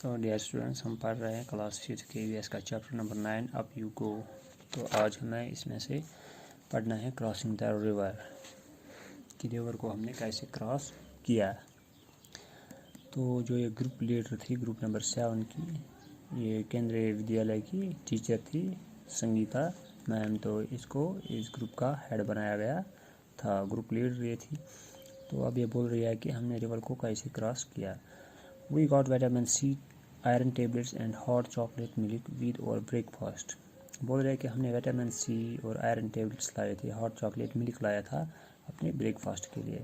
तो dear students, हम पढ़ रहे हैं क्लास 5 KVS का chapter number 9 up you go. तो आज हमें इसमें से पढ़ना है क्रॉसिंग द रिवर, कि रिवर को हमने कैसे क्रॉस किया। तो जो ये ग्रुप लीडर थी ग्रुप नंबर 7 की, ये केंद्रीय विद्यालय की टीचर थी संगीता मैम। तो इसको इस ग्रुप का हेड बनाया गया था, ग्रुप लीडर ये थी। तो अब ये बोल रही है कि हमने रिवर को कैसे क्रॉस किया। We got vitamin C, iron tablets and hot chocolate milk with our breakfast. बोल रहे हैं कि हमने विटामिन सी और आयरन टेबलेट्स लाए थे, हॉट चॉकलेट मिल्क लाया था अपने ब्रेकफास्ट के लिए।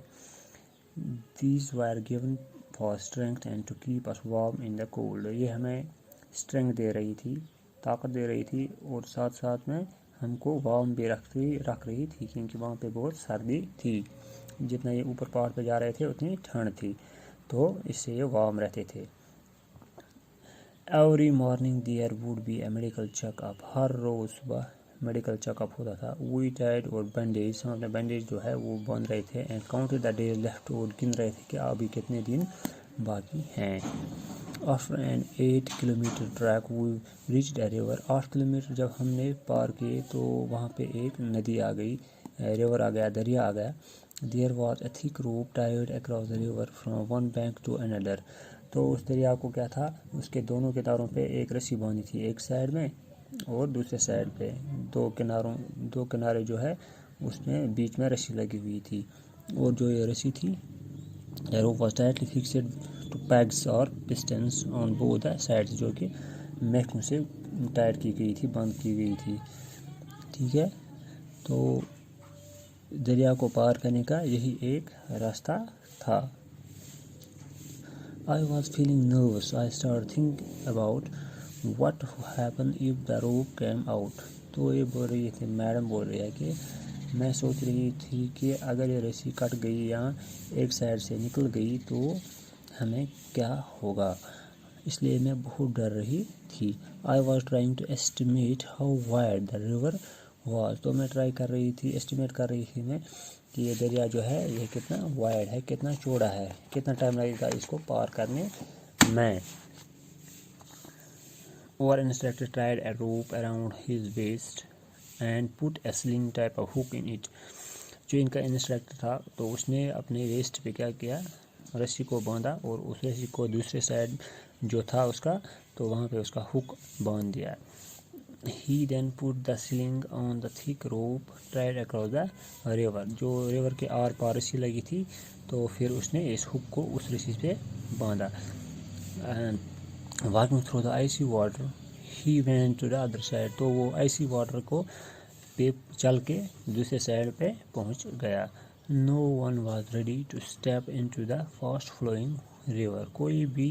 These were given for strength and to keep us warm in the cold. ये हमें स्ट्रेंथ दे रही थी, ताकत दे रही थी, और साथ साथ में हमको वार्म भी रख रही थी, क्योंकि वहाँ पे बहुत सर्दी थी। जितना ये ऊपर पहाड़ पे जा रहे थे उतनी ठंड थी, तो इससे ये वार्म रहते थे। Every morning there would be a medical checkup, हर रोज़ सुबह मेडिकल चेकअप होता था। वी टाइड और बैंडेज, हम अपने बैंडेज जो है वो बांध रहे थे। And counted the days left, और गिन रहे थे कि अभी कितने दिन बाकी हैं। After an 8 kilometre track we reached a river, 8 kilometre जब हमने पार किए तो वहाँ पे एक नदी आ गई, रिवर आ गया, दरिया आ गया। There was a thick rope tied across the river from one bank to another. तो उस दरिया को क्या था, उसके दोनों किनारों पे एक रस्सी बांधी थी, एक साइड में और दूसरे साइड पे। दो किनारे जो है उसमें बीच में रस्सी लगी हुई थी। और जो ये रस्सी थी, rope was tightly fixed to pegs or pistons on both the sides, जो कि मेखों से टाइट की गई थी, बंद की गई थी। ठीक है, तो दरिया को पार करने का यही एक रास्ता था। I was feeling nervous. I started thinking about what happened if the rope came out. तो ये बोल रही थी, मैडम बोल रही है कि मैं सोच रही थी कि अगर ये रस्सी कट गई या एक साइड से निकल गई तो हमें क्या होगा, इसलिए मैं बहुत डर रही थी। I was trying to estimate how wide the river was. तो मैं ट्राई कर रही थी, एस्टिमेट कर रही थी मैं कि ये दरिया जो है ये कितना वाइड है, कितना चौड़ा है, कितना टाइम लगेगा इसको पार करने में। Our instructor tied a rope around his waist and put a sling type of hook in it. जो इनका इंस्ट्रक्टर था तो उसने अपने वेस्ट पे क्या किया, रस्सी को बांधा, और उस रस्सी को दूसरे साइड जो था उसका, तो वहाँ पे उसका हुक बांध दिया। He then put the sling on the thick rope tied across the river. जो रिवर के आर पार रस्सी लगी थी, तो फिर उसने इस हुक को उस रस्सी पे बांधा। Walking through the icy water, he went to the other side. तो वो icy water को पे चल के दूसरे साइड पे पहुंच गया। No one was ready to step into the fast flowing river. कोई भी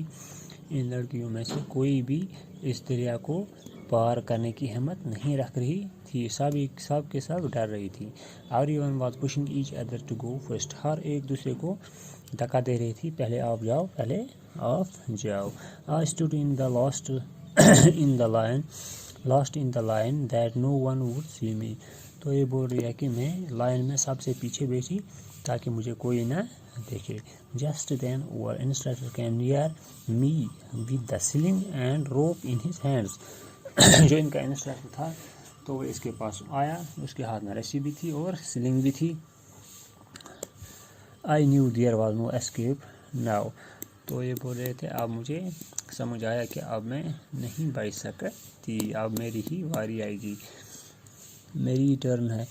इन लड़कियों में से कोई भी इस दरिया को पार करने की हिम्मत नहीं रख रही थी, सब के सब डर रही थी। Everyone was pushing each other to go first. हर एक दूसरे को धक्का दे रही थी, पहले आप जाओ, पहले आप जाओ। I stood in the last in the line that no one would see me. तो ये बोल रही है कि मैं लाइन में सबसे पीछे बैठी ताकि मुझे कोई ना देखे। Just then our instructor came near me with the sling and rope in his hands. जो इनका इंस्ट्रक्टर था तो वो इसके पास आया, उसके हाथ में रस्सी भी थी और स्लिंग भी थी। I knew there was no escape now. तो ये बोल रहे थे, अब मुझे समझ आया कि अब मैं नहीं बच सकती, अब मेरी ही बारी आएगी, मेरी टर्न है,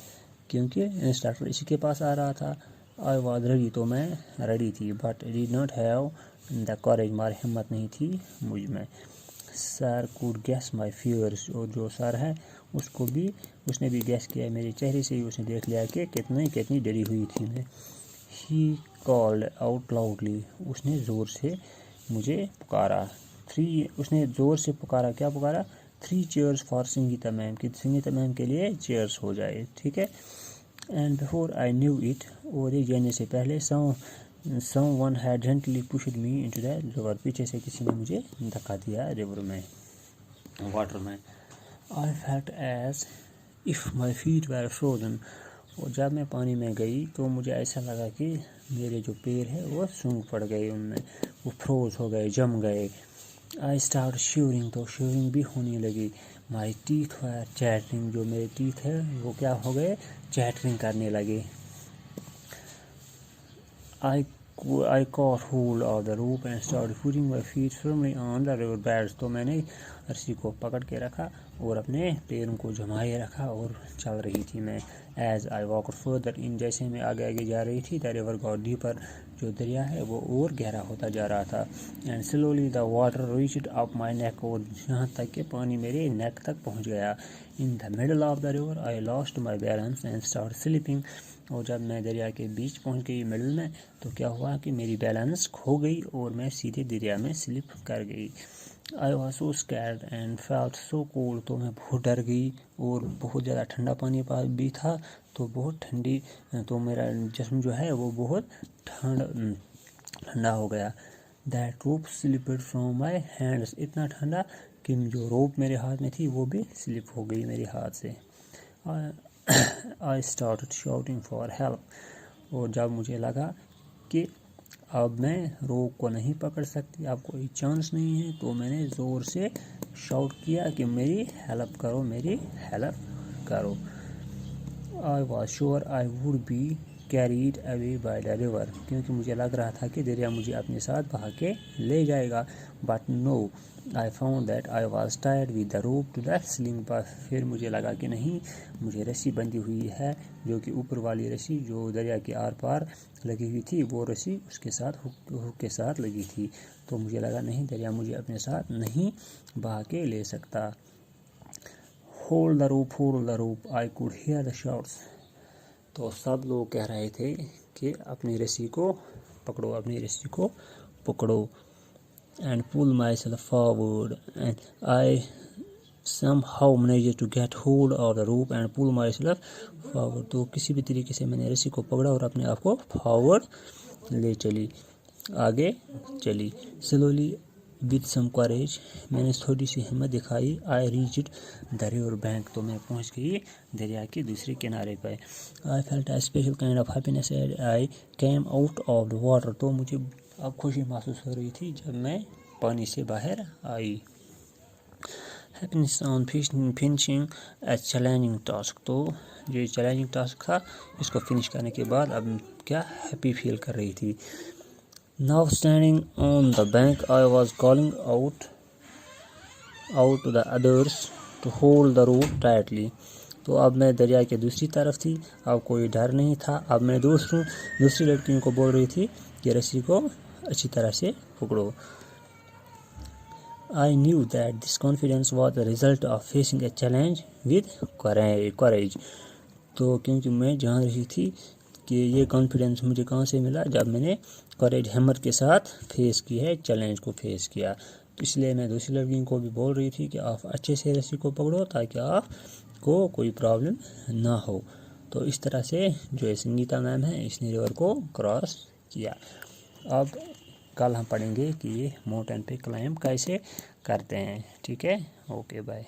क्योंकि इंस्ट्रक्टर इसी के पास आ रहा था। I was ready, तो मैं रेडी थी, but I did not have the courage, मारी हिम्मत नहीं थी मुझ में। Sir could guess my fears, और जो सर है उसने भी गैस किया, मेरे चेहरे से ही उसने देख लिया कि कितनी डरी हुई थी मैं। He called out loudly, उसने ज़ोर से मुझे पुकारा। उसने ज़ोर से पुकारा, क्या पुकारा? 3 cheers for संगीता मैम, कि संगीता मैम के लिए चेयर्स हो जाए। ठीक है। And before I knew it, और ये जाने से पहले someone had gently pushed me into the river. पीछे से किसी ने मुझे धक्का दिया रिवर में, वाटर में। I felt as if my feet were frozen. और जब मैं पानी में गई तो मुझे ऐसा लगा कि मेरे जो पैर है वो सूंख पड़ गए, उनमें वो फ्रोज हो गए, जम गए। आई स्टार्ट शिवरिंग, तो शिवरिंग भी होने लगी। माई टीथ वर चैटरिंग, जो मेरे टीथ है वो क्या हो गए, चैटरिंग करने लगे। I caught hold of the rope and started putting my feet firmly on the river beds, तो मैंने रस्सी को पकड़ के रखा और अपने पैरों को जमाए रखा और चल रही थी मैं। As I walked further in, जैसे मैं आगे आगे जा रही थी, the river got deeper, जो दरिया है वो और गहरा होता जा रहा था। And slowly the water reached up my neck, और यहाँ तक कि पानी मेरे नेक तक पहुँच गया। In the middle of the river I lost my balance and started slipping, और जब मैं दरिया के बीच पहुँच गई मिडल में, तो क्या हुआ कि मेरी बैलेंस खो गई और मैं सीधे दरिया में स्लिप कर गई। I was so scared and felt so cold, तो मैं बहुत डर गई और बहुत ज़्यादा ठंडा पानी भी था, तो बहुत ठंडी, तो मेरा जिस्म जो है वो बहुत ठंडा हो गया। That rope slipped from my hands, इतना ठंडा कि जो रोप मेरे हाथ में थी वो भी स्लिप हो गई मेरे हाथ से। I started shouting for help, और जब मुझे लगा कि अब मैं रोप को नहीं पकड़ सकती, अब कोई चांस नहीं है, तो मैंने ज़ोर से शाउट किया कि मेरी हेल्प करो, मेरी हेल्प करो। I was sure I would be carried away by the river, क्योंकि मुझे लग रहा था कि दरिया मुझे अपने साथ बहा के ले जाएगा। But no, I found that I was tied with the rope to the sling, पर फिर मुझे लगा कि नहीं, मुझे रस्सी बंधी हुई है, जो कि ऊपर वाली रस्सी जो दरिया के आर पार लगी हुई थी, वो रस्सी उसके साथ हुक के साथ लगी थी। तो मुझे लगा नहीं, दरिया मुझे अपने साथ नहीं बहा के ले सकता। Hold the rope, I could hear the shouts, तो सब लोग कह रहे थे कि अपनी रस्सी को पकड़ो, अपनी रस्सी को पकड़ो। And pull myself forward, and I somehow managed to get hold of the rope and pull myself forward, तो किसी भी तरीके से मैंने रस्सी को पकड़ा और अपने आप को फॉरवर्ड ले चली, आगे चली। Slowly with some courage, मैंने थोड़ी सी हिम्मत दिखाई। I reached the river bank, तो मैं पहुंच गई दरिया के दूसरे किनारे पर। I felt a special kind of happiness as I came out of the water, तो मुझे अब खुशी महसूस हो रही थी जब मैं पानी से बाहर आई। Happiness on finishing a challenging task, तो ये चैलेंजिंग टास्क था, इसको फिनिश करने के बाद अब क्या हैप्पी फील कर रही थी। Now standing on the bank, I was calling out to the others to hold the rope tightly, तो अब मैं दरिया के दूसरी तरफ थी, अब कोई डर नहीं था, अब मैं दूसरी लड़कियों को बोल रही थी कि रस्सी को अच्छी तरह से पकड़ो। I knew that this confidence was the result of facing a challenge with courage, तो क्योंकि मैं जान रही थी कि ये कॉन्फिडेंस मुझे कहाँ से मिला, जब मैंने करेज हिम्मत के साथ फेस की है, चैलेंज को फेस किया। तो इसलिए मैं दूसरी लड़कियों को भी बोल रही थी कि आप अच्छे से रस्सी को पकड़ो ताकि आपको कोई प्रॉब्लम ना हो। तो इस तरह से जो संगीता मैम है, इसने रिवर को क्रॉस किया। अब कल हम पढ़ेंगे कि ये माउंटेन पे क्लाइंब कैसे करते हैं। ठीक है, ओके बाय।